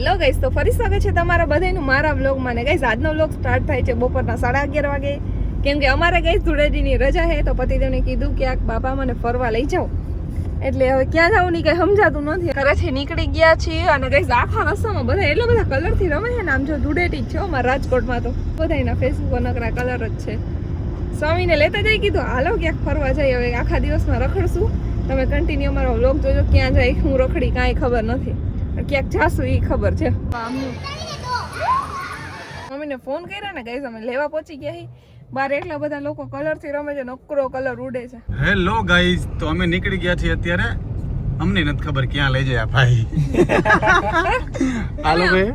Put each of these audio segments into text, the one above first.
Hello guys, તો ફરી સ્વાગત છે તમારા બધાનું મારા વ્લોગમાં. ને ગાઈસ, આજનો વ્લોગ સ્ટાર્ટ થાય છે બપોરના 11:30 વાગે, કેમ કે અમારે ગાઈસ ધૂળેટીની રજા છે. તો પતિદેવને કીધું કે આ બાપા મને ફરવા લઈ જાઓ, એટલે હવે ક્યાં જવું ની કઈ સમજાતું નથી. ઘરેથી નીકળી ગયા છીએ અને ગાઈસ આખા રસ્તામાં બધા એટલા બધા કલરથી રમે છે ને. આમ જો ધૂળેટી જ છે અમારા રાજકોટમાં, તો બધાના ફેસબુક પર નકરા કલર જ છે. સ્વામીને લેતા જઈ કીધું હાલો ક્યાંક ફરવા જઈએ. હવે આખા દિવસમાં રખડશું. તમે કન્ટિન્યુ અમારો વ્લોગ જોજો. ક્યાં જાય હું રખડી કાંઈ ખબર નથી, ક્યાંક જાશું એ ખબર છે. મમ્મીને ફોન કર્યા ને ગાઈસ, અમે લેવા પહોંચી ગયા છીએ. બાર એટલા બધા લોકો કલરથી રમે છે, નકરો કલર ઉડે છે. હેલો ગાઈસ, તો અમે નીકળી ગયા છીએ અત્યારે. અમને નથી ખબર ક્યાં લઈ જાય ભાઈ. હાલો ભાઈ.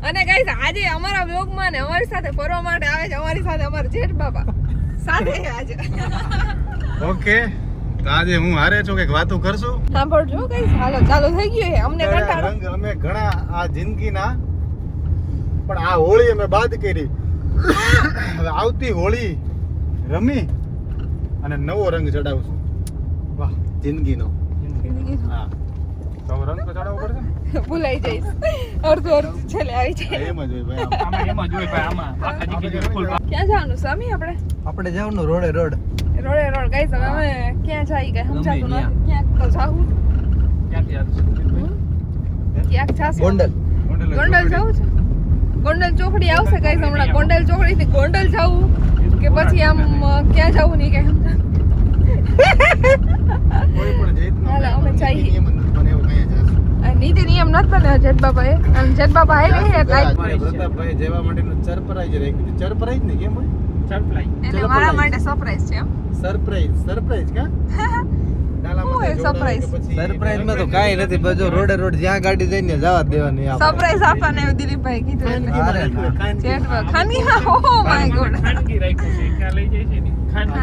અને ગાઈસ, આજે અમારા વ્લોગમાં ને અમારી સાથે ફરવા માટે આવે છે અમારી સાથે અમારા જેઠ બાબા સાથે આજે. ઓકે, તો આજે હું હારે છું, કઈક વાતો કરશું. સાંભળજો ગાઈસ, હાલો ચાલુ થઈ ગયું છે. અમને કંટાળો રંગ અમે ઘણા આ જિંદગીના, પણ આ હોળી અમે બાદ કરી. હવે આવતી હોળી રમી અને નવો રંગ ચડાવશું. વાહ, જિંદગીનો. હા, તો રંગ તો ચડાવવો પડશે ને. ભૂલાઈ જઈશ. અડધું છેલ્લે આવી જાય. એમ જ હોય ભાઈ, આમાં એમ જ હોય ભાઈ. આમાં ક્યાં જવાનું સ્વામી? આપણે જવાનું રોડે રોડ ગાઈસ. હવે અમે ક્યાં જાય કઈ સમજાતું નથી. ક્યાંક તો જાવું. ક્યાંક જાશું. ગોંડલ જવું છે. ગોંડલ ચોકડી આવશે ગાઈસ હમણાં. ગોંડલ ચોકડી થી ગોંડલ જવું કે પછી આમ ક્યાં જવું નહીં કઈ સમજાતું. હાલો અમે જઈએ. નીતિ નિયમ નથી બને જેઠ બાબા એ. જેઠ બાબા હે ને પ્રતાપભાઈ જેવા માટેનું સરપ્રાઈઝ રાખ્યું. સરપ્રાઈઝ ને કેમ હોય? એટલે મારા માટે સરપ્રાઈઝ છે. સરપ્રાઈઝ કા? સરપ્રાઈઝ માં તો કાઈ નથી, બધો રોડે રોડ જ્યાં ગાડી જઈને જવા દેવાની. સરપ્રાઈઝ આપવાને એવું દિલીપભાઈ કીધું એટલે જેઠ ખાનગી. ઓ માય ગોડ, ખાનગી રાખ્યું છે. ક્યાં લઈ જાય છે ને?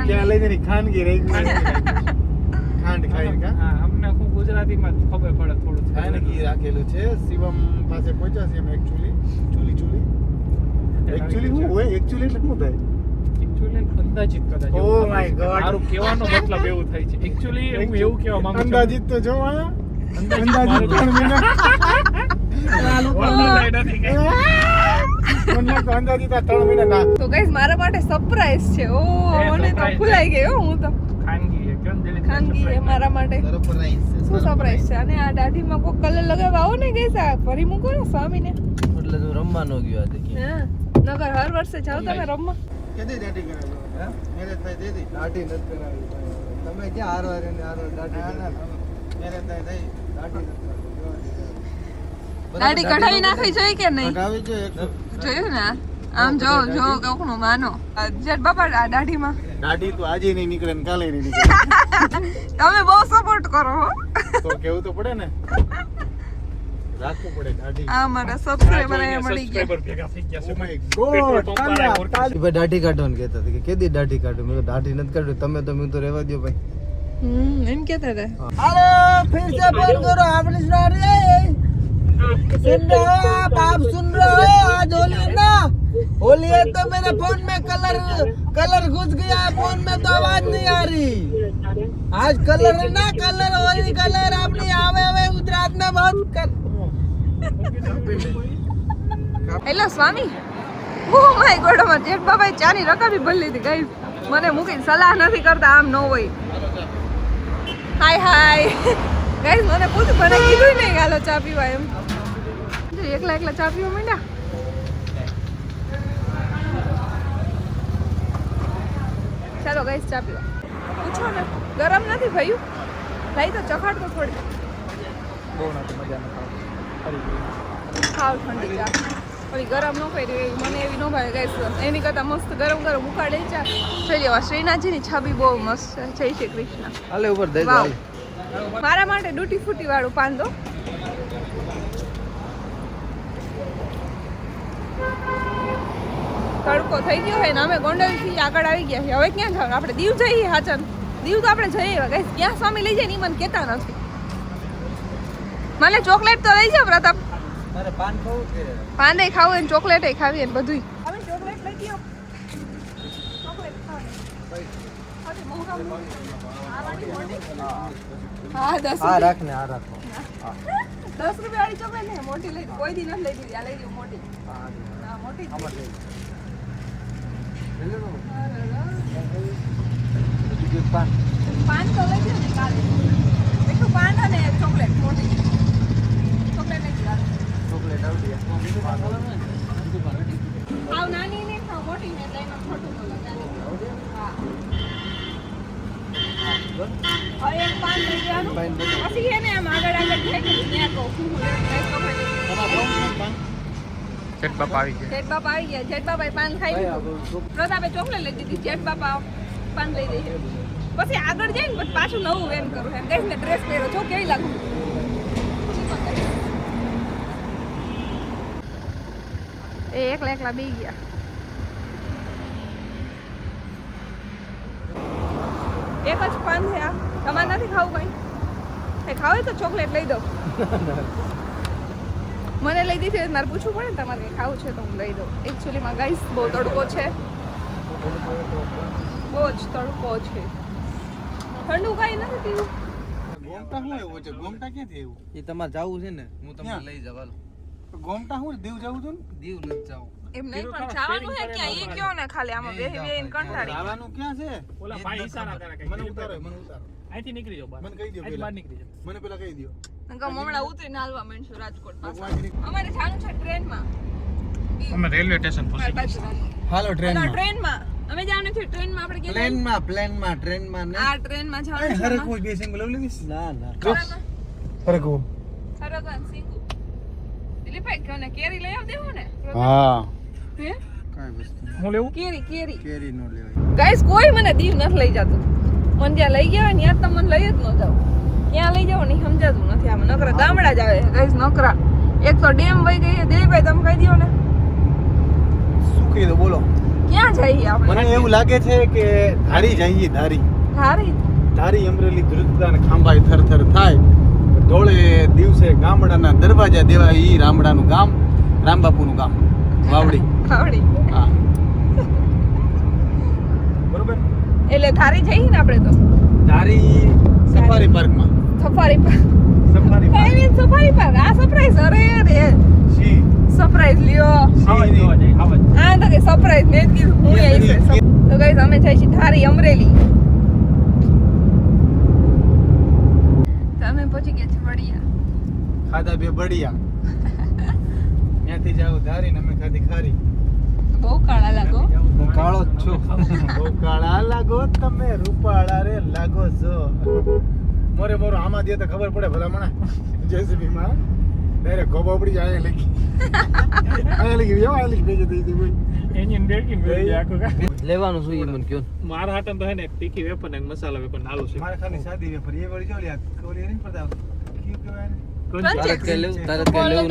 ક્યાં લઈ જઈને ખાનગી રાખ્યું. ખાંડ ખાઈને કા? હા, અમને હું ગુજરાતીમાં ખબર પડે થોડું. ખાનગી રાખેલું છે. શિવમ પાસે પહોંચ્યા છે અમે. એકચ્યુઅલી શું હોય? એકચ્યુઅલી એટલે શું થાય? Actually અંદાજિત કદાચ. Oh my God. મારું કહેવાનો મતલબ એવું થાય છે. Actually હું એવું કહેવા માંગુ છું. અંદાજિત તો જો આયા. અંદાજિત 3 મહિના. નથી કઈ. અંદાજિત 3 મહિના ના. તો ગાઈસ મારા માટે સરપ્રાઈઝ છે. ઓ મને તો ભૂલાઈ ગયો. હું તો ખાનગી છે. કેમ દિલીપ? ખાનગી એ મારા માટે શું સરપ્રાઈઝ છે. અને આ દાઢીમાં કોઈ કલર લગાવવા આવો ને ગાઈસ, આ ભરી મૂકો ને સ્વામીને. એટલે તું રમવાનો ગયો આજે. હા, નગર હર વર્ષે જાવ તમે રમવા. કેદી દાઢી કરાવી? હે? મેરેજ થાય દેદી. દાઢી નથી કરાવી. તમે ક્યાં હારવાર દાઢી મેરેજ થાય થઈ. દાઢી નથી દાઢી કઢાવી નાખવી જોઈએ કે નહીં? કરાવી છે. જોયું ને? આમ જો કોકનું માનો. જેઠ બાપા આ દાઢીમાં દાઢી તો આજે નહીં નીકળે ને કાલે નહીં નીકળે. તમે બહુ સપોર્ટ કરો હો. તો કેવું તો પડે ને. રાખવું પડે દાઢી. આ મારા સબસ્ક્રાઇબર અહીંયા મળી ગયા. સબસ્ક્રાઇબર ભેગા થઈ ગયા છે. Oh my petrol God. Pump વાળા ઓળખે છે. ભાઈ દાઢી કાઢવાનું કહેતા હતા કે કેદી દાઢી કાઢું. મેં દાઢી નથી કાઢ્યું. તમે તો રહેવા દો ભાઈ. એમ કેતા હતા. अरे फिर से बंद करो आपने स्टोरी सुन रहे हो आप सुन रहे हो आज होली ना होली है तो मेरे फोन में कलर घुस गया है फोन में तो आवाज नहीं आ रही आज कलर है ना कलर होली कलर अपनी आवे हुए गुजरात में बहुत hello Swami. Oh my God, અમાર જેઠ બાબાએ ચાની રકાબી ભરી લીધી ગાઈસ. મને મૂકીને સલાહ નથી કરતા, આમ ન હોય. હાય ગાઈસ, મને પૂછ મને કીધું નહીં હાલો ચા પીવા એમ. એકલા ચા પીવા માંડ્યા. ચાલો ગાઈસ ચા પીવા. પૂછો ને, ગરમ નથી ભયું? ભાઈ તો ચખાડ તો થોડી. બહુ નથી મજા નથી. ખાવ ઠંડી ચા. ઓલી ગરમ ન કરી એવી મને એવી ન ભાવે ગાઈસ. એની કરતા મસ્ત ગરમ ઉકાળે ચા. જોઈ લેવા શ્રીનાથજીની છબી બહુ મસ્ત છે. જય શ્રી કૃષ્ણ. હાલે ઉપર દઈ વાવ. મારા માટે ડૂટી ફૂટી વાળું પાન દો. તડકો થઈ ગયો હોય ને અમે ગોંડલ થી આગળ આવી ગયા છીએ. હવે ક્યાં જવાનું? આપણે દીવ જઈએ. હાચન દીવ તો આપણે જઈએ ગાઈસ. ક્યાં સ્વામી લઈ જાય ને મને કહેતા નથી. મને ચોકલેટ તો લઈ જાવ પ્રતાપ. અરે પાન ખાવું છે. પાન એ ખાવું ને ચોકલેટ એ ખાવી ને બધું. હવે ચોકલેટ લઈ ગયો. ચોકલેટ ખાવી. હા 10 આ રાખ ને આ રાખો. 10 રૂપિયા વાળી ચોકલેટ ને મોટી લઈ કોઈ દી નથી લઈ દીધી આ લઈ દીધી મોટી હા મોટી જ આમાં લીધી. લઈ લો. પાન તો લઈ ગયો ને કાલે એકલું પાન અને ચોકલેટ મોટી ચોકલેટ લઈ દીધી ચોકલેટ આવતી હાવ નાની ને હાવ મોટી ને એટલે એમાં ખોટું ન લગાડે હા હવે એક પાન લઈ જવાનું પછી એને આમ આગળ આગળ છે કે ત્યાં કહું હું જેઠ બાપા આવી ગયા. જેઠ બાપા આવી ગયા જેઠ બાપાએ પાન ખાઈ લીધું પ્રતાપે ચોકલેટ લઈ દીધી જેઠ બાપા પાન લઈ દે છે પછી આગળ જાય ને પછી પાછું નવું વેન કરું એમ કહીશ ને ડ્રેસ પહેરો છો કેવી લાગુ એ એકલા એકલા બી ગયા એક જ પાન છે આ તમારે નથી ખાવું કઈ એ ખાવે તો ચોકલેટ લઈ દો મને લઈ દીધી મારે પૂછવું પડે ને તમારે કંઈ ખાવું છે તો હું લઈ દઉં એકચ્યુઅલીમાં ગાઈસ બહુ તડકો છે બહુ જ તડકો છે ઠંડુ કાંઈ નથી પીવું ગોમટા શું એવું છે ગોમટા ક્યાંથી એવું એ તમારે જાવું છે ને હું તમને ક્યાં? લઈ જવાનો ગોમટા શું દીવ જવું હતું ને દીવ નથી જાવું એમ નહીં પણ જવાનું હે ક્યાં એ કયો ને ખાલી આમાં બેહી બેહીને કંટાળી આવવાનું ક્યાં છે ઓલા ભાઈ ઈશારા કરે કે મને ઉતારો મને ઉતારો અહીંથી નીકળી જાઓ બહાર. મને કહી દો અહીંથી પેલા બહાર નીકળી જાઓ. મને પેલા કહી દો નકર હમણાં ઉતરીને હાલવા માંડશું રાજકોટ પાસે વાંદરી. અમારે જવાનું છે ટ્રેનમાં અમે રેલવે સ્ટેશન પહોંચી ગયા. હાલો ટ્રેનમાં અમે જવાનું છે ટ્રેનમાં આપણે કેટલા ટ્રેનમાં ને આ ટ્રેનમાં જવાનું છે હરક કોઈ બે સિંગલ લઈ લીધીશ ના ના હરક હો સરગન સિંગુ દિલીપભાઈ કોને કેરી લઈ આવ દેવો ને હા હે કાઈ વસ્તુ હું લેવું? કેરી કેરી નો લેવાય ગાઈસ કોઈ મને દીવ નથી લઈ જતું મને જ્યાં લઈ ગયા હોય ને ત્યાં તો મને લઈ જ ન જાવ ક્યાં લઈ જાવ ને સમજાતું નથી આમાં નકરા ગામડા જ આવે ગાઈસ નકરા એક તો ડેમ વહી ગઈ છે દિલીપભાઈ તમે કહી દો ને શું કહી દો બોલો ક્યાં જઈએ આપણે મને એવું લાગે છે કે ધારી જઈએ ધારી હારી ધારી અમરેલી ધ્રુજતા ને ખાંભાઈ થરથર થાય ધોળે દિવસે ગામડાના દરવાજા દેવા ઈ રામડાનું ગામ રામબાપુનું ગામ વાવડી આવડી હા બરોબર એટલે ધારી જઈએ ને આપણે તો ધારી સફારી પાર્કમાં સફારી પાર્ક સફારી કઈ નહીં સફારી પાર્ક આ સરપ્રાઈઝ અરે અરે સી સરપ્રાઈઝ લ્યો આવા જ જોવા જાય, આવા જ. આ તો કે સરપ્રાઈઝ મેં જ કીધું હું આવી છે તો ગાઈસ અમે જઈએ છીએ ધારી અમરેલી તો અમે પહોંચી ગયા છીએ વડિયા ખાધા બે બડિયા ત્યાંથી જાવ ધારી ને અમે ખાધી ખારી બહુ કાળા લાગો હું કાળો જ છું બહુ કાળા લાગો તમે રૂપાળા રે લાગો છો મોરે મોરો આમાં દે તો ખબર પડે ભલામણા જેસીબી માં ડાયરેક્ટ ગોબા પડી જાય લખી આયા લખી જો આયા લખી ભેજે દઈ કોઈ એન્જિન બ્રેકિંગ કરી દે આખું કાંઈ. લેવાનું શું ઈ મને કયો મારા હાટમ તો હે ને એક તીખી વેપન એક મસાલા વેપન નાલું છે. મારે ખાલી સાદી વેફર એ વળી જો લ્યા કોલી નહીં પડતા કયું કહેવાય ને તારે કે લેવું તારે કે લેવું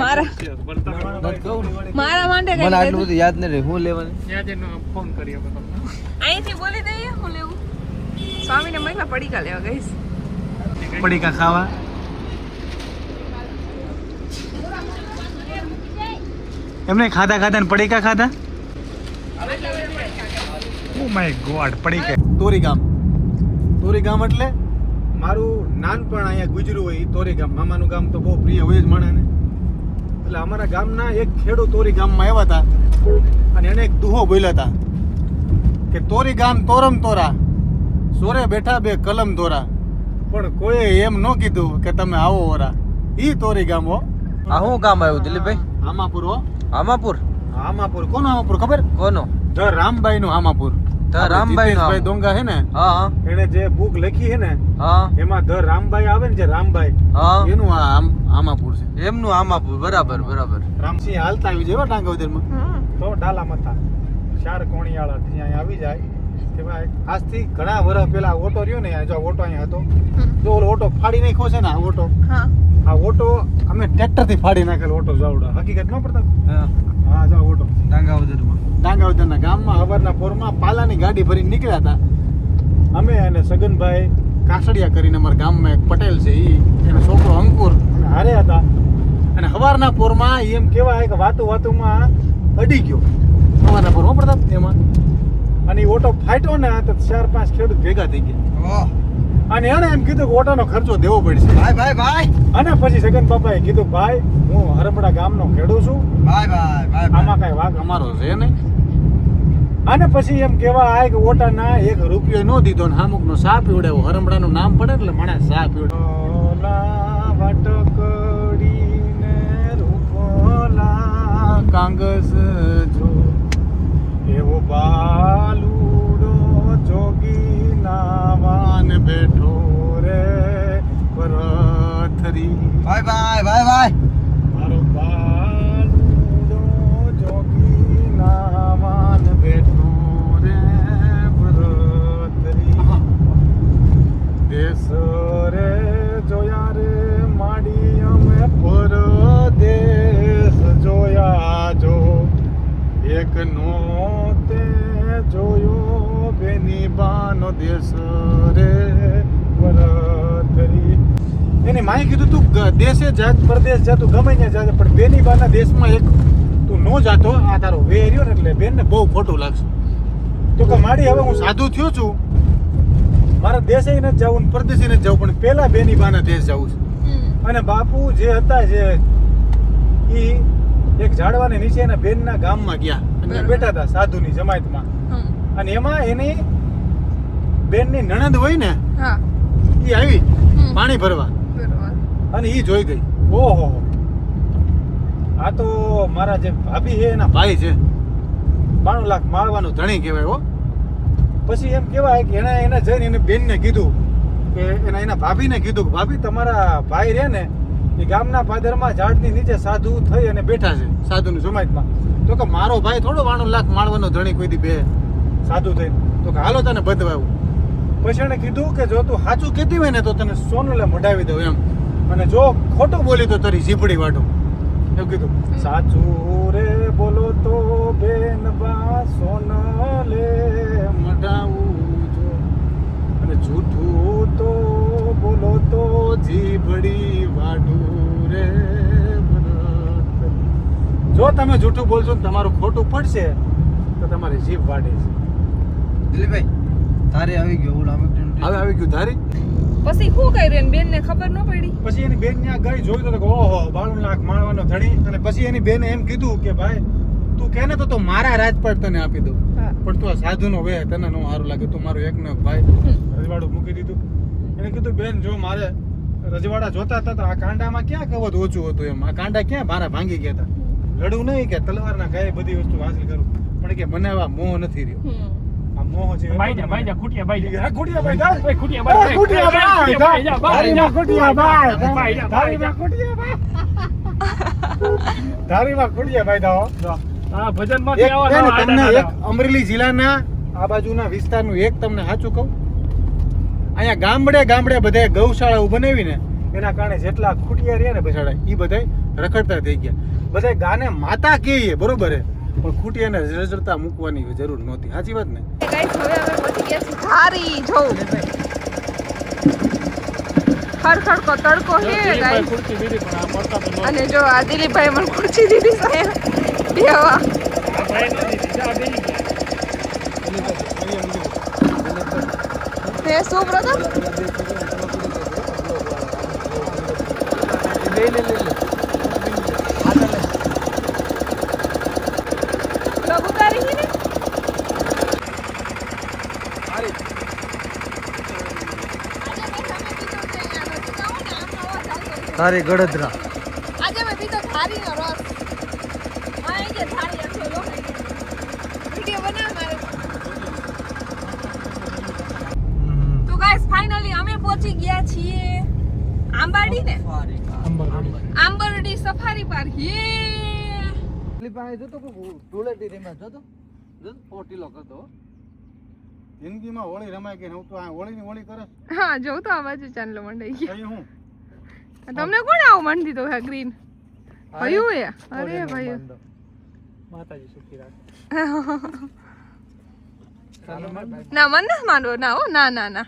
મારા છે, પણ તમે નથી કહું ને. મારા માટે મને આટલું બધું યાદ નહીં રહે હું લેવાનું ત્યાં જઈને ફોન કરી અમે તમને. અહીંથી બોલી દઈએ હું લેવું સ્વામીને મહિલા પડીકા લેવા ગઈશ પડીકા ખાવા એમને ખાધા ખાધા ને પડીકા ખાધા ઓ માય ગોડ પડીકા તોરી ગામ એટલે મારું નાનપણ અહીંયા ગુજર્યું હોય ઈ તોરી ગામ મામાનું ગામ તો બહુ પ્રિય હોય જ માણસને એટલે અમારા ગામના એક ખેડૂત તોરી ગામમાં આવ્યા હતા અને એને એક દુહો બોલ્યા હતા કે તોરી ગામ તોરમ તોરા સોરે બેઠા બે કલમ દોરા પણ કોઈએ એમ ન કીધું કે તમે આવો ઓરા ઈ તોરી ગામ હો આ શું કામ આવ્યું દિલીપભાઈ આમાપુર હો આમાપુર આમાપુર કોનો આમાપુર ખબર કોનો ધ રામબાઈ નું આમાપુર ધ રામબાઈ નું જીતેશભાઈ ડોંગા હે ને હા એને જે બુક લખી હે ને હા એમાં ધ રામબાઈ આવે ને જે રામબાઈ હા એનું આ આમાપુર છે એમનું આમાપુર બરાબર બરાબર રામસિંહ હાલતા આવી જાય ટાંગાવદરમાં તો ડાલા મથા ચાર કોણિયાળા ત્યાં આવી જાય કે ભાઈ આજથી ઘણા વર્ષ પહેલા ઓટો રહ્યો ને જો ઓટો અહીંયા હતો જો ઓલો ઓટો ફાડી નાખ્યો છે ને આ ઓટો હા આ ઓટો અમે ટ્રેક્ટર થી ફાડી નાખેલો ઓટો જાવડા હકીકત ન પડતા હા હા જો ઓટો ડાંગાવદરમાં ડાંગાવદરના ગામમાં હવારના પોરમાં પાલાની ગાડી ભરીને નીકળ્યા હતા અમે અને સગનભાઈ કાસડિયા કરીને અમારા ગામમાં એક પટેલ છે એનો છોકરો અંકુર અને હારે હતા અને હવારના પોરમાં એમ કહેવાય કે વાતુમાં અડી ગયો હવારના પોરમાં પડતા એમાં અને એ ઓટો ફાટ્યો ને તો 4-5 ખેડૂત ભેગા થઈ ગયા અને એણે એમ કીધું કે ઓટાનો ખર્ચો દેવો પડશે. ભાઈ અને પછી સગન બાપાએ કીધું ભાઈ હું હરપડા ગામનો ખેડૂત છું, આમાં કઈ વાંક અમારો છે નહીં. અને પછી એમ કેવા આય કે ઓટાના 1 રૂપિયો નો દીધો ને હામુકનો સા પીવડાવ્યો. હરમડાનું નામ પડે એટલે મને સા પીવડાવ્યો. વટકડીને રૂપલા કાંગસ જો એવો બાલુડો જોગી નાવાન બેઠો રે પરથરી. ભાઈ મારો બાલુડો જોગી નાવાન બેઠો રે પરથરી. દેશ રે જોયા રે માડી અમે પરદેશ જોયા જો એક નો તે જોયો બેની બાનો દેશ રે પરથરી. એની માએ કીધું તું દેશે જા પરદેશ જા તું ગમે ત્યાં જા પણ બેની બાના દેશમાં એક તું નો જાતો આ તારો વે રહ્યો ને એટલે બેનને બહુ ખોટું લાગશે. તો કે માડી હવે હું સાધુ થયો છું, મારા દેશે નથી જવું ને પરદેશે નથી જવું, પણ પેલા બેની બાના દેશ જવું છે. અને બાપુ જે હતા જે ઈ એક ઝાડવાની નીચે એના બેનના ગામમાં ગયા અને બેઠા હતા સાધુની જમાયતમાં. અને એમાં એની બેનની નણંદ હોય ને હા ઈ આવી પાણી ભરવા બરોબર અને ઈ જોઈ ગઈ. ઓહો આ તો મારા જે ભાભી છે એના ભાઈ છે, 92 લાખ માળવાનું ધણી કહેવાય હો. પછી એમ કહેવાય કે એને જઈને એને બેનને કીધું કે એના ભાભીને કીધું કે ભાભી તમારા ભાઈ રહે ને એ ગામના પાદરમાં ઝાડની નીચે સાધુ થઈ અને બેઠા છે સાધુની જમાયતમાં. તો કે મારો ભાઈ થોડો 92 લાખ માળવાનો ધણી કોઈ દી બે સાધુ થઈ. તો કે હાલો તને બધવાવું. પછી એને કીધું કે જો તું સાચું કહેતી હોય ને તો તને સોનલે મઢાવી દઉં એમ, અને જો ખોટું બોલી તો તારી જીભડી વાટું એવું કીધું. સાચું રે બોલો તો બેન બા સોનલે મઢાવું જો, અને જૂઠું તો બોલો તો જીભડી વાટું રે ભરત. જો તમે જૂઠું બોલશો ને તમારું ખોટું પડશે તો તમારી જીભ વાટે છે. દિલીપભાઈ તારે આવી ગયો ઓલા હવે આવી ગયું ધારી. પછી શું કર્યું એને બેનને ખબર ન પડી? પછી એની બેન ત્યાં ગઈ જોઈ તો કે ઓહો 92 લાખ માળવાનો ધણી. અને પછી એની બેને એમ કીધું કે ભાઈ તું કહે ને તો મારા રાજપાટ તને આપી દઉં, હા. પણ તું આ સાધુનો વે તને નો સારું લાગે, તું મારો એકનો એક ભાઈ. રજવાડું મૂકી દીધું. એને કીધું બેન જો મારે રજવાડા જોતા હતા તો આ કાંડામાં ક્યાં કવચ ઓછું હતું એમ, આ કાંડા ક્યાં મારા ભાંગી ગયા હતા. લડવું નહીં કે તલવારના ગાય બધી વસ્તુ હાસિલ કરું, પણ કે મને આવા મોહ નથી રહ્યો. આ મોહ છે ભાઈ જા ખૂટિયા ભાઈ જા. હા, ખૂટિયા ભાઈ જા. ભાઈ ખૂટિયા ભાઈ. ખૂટિયા ભાઈ જા. ધારીમાં ખૂટિયા ભાઈ. ભાઈ જા. ધારીમાં ખૂટિયા ભાઈ. ધારીમાં ખૂટિયા ભાઈ જાઓ. હા ભજનમાંથી એક આવો છે ને આવો, તમને આડા, એક અમરેલી જિલ્લાના આ બાજુના વિસ્તારનું એક તમને સાચું કહું, અહીંયા ગામડે ગામડે બધાય ગૌશાળાઓ બનાવીને એના કારણે જેટલા ખૂટિયા રહ્યા ને બસાડા એ બધાય રખડતા થઈ ગયા. બધાય ગાને માતા કહીએ બરોબર હે, પણ ખૂટિયાને રજડતા મૂકવાની જરૂર નહોતી. સાચી વાત ને? ગાઈસ હવે અમે પહોંચી ગયા છીએ ધારી. જો ખડખડકો તડકો છે દિલીપભાઈ ગાઈસ. ખુરશી દીધી પણ આ મળતા તો નહોતું. અને જો આ દિલીપભાઈ મને ખુરશી દીધી છે બેવા. આ ભાઈ નો દીધી જા બેની તે શું બ્રધર? લોગ ઉતારી છે ને? તારે ગડદરા આજે મેં પીધો ધારીનો રસ. આ કે ધારી આખો લો. વિડિયો બનાવ મારે. તો ગાઈસ ફાઇનલી અમે પહોંચી ગયા છીએ આંબાડી ને આંબરડી સફારી પાર્ક. દિલીપભાઈ જો તો ધૂળેટી રેમાં જો તો પોટીલો કરતો. જિંદગીમાં હોળી રમાય કે હું તો આ હોળી કરે. હા જોઉં તો આ બાજુ ચાંદલો મંડાઈ ગયો. કઈ હું તમને કોણ આવું મંડી દીધો હે ગ્રીન? ભયું એ? અરે ભયું. માતાજી સુખી રાખે. ના મન નથી માંડવો ના હો ના ના ના